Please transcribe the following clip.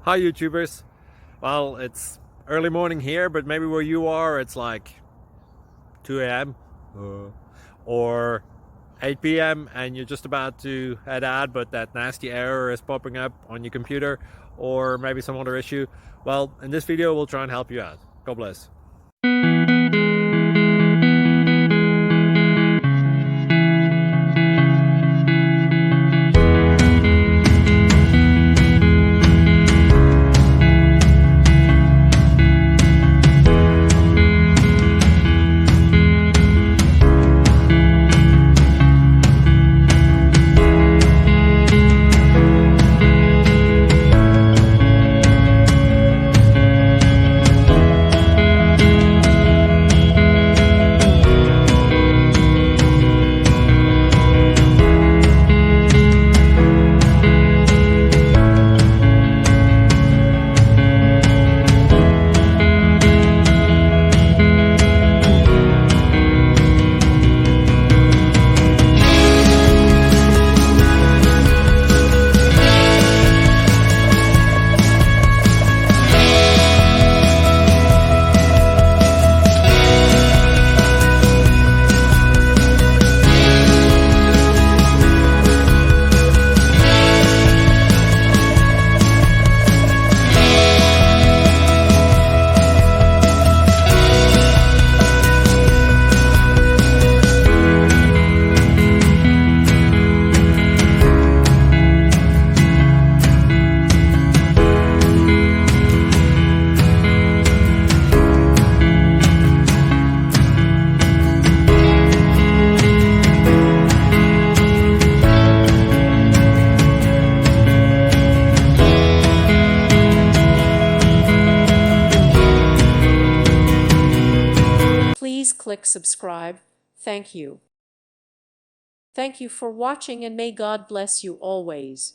Hi YouTubers. Well, it's early morning here, but maybe where you are it's like 2 a.m. or 8 p.m. and you're just about to head out, but that nasty error is popping up on your computer, or maybe some other issue. Well, in this video we'll try and help you out. God bless. Please click subscribe. Thank you. Thank you for watching, and may God bless you always.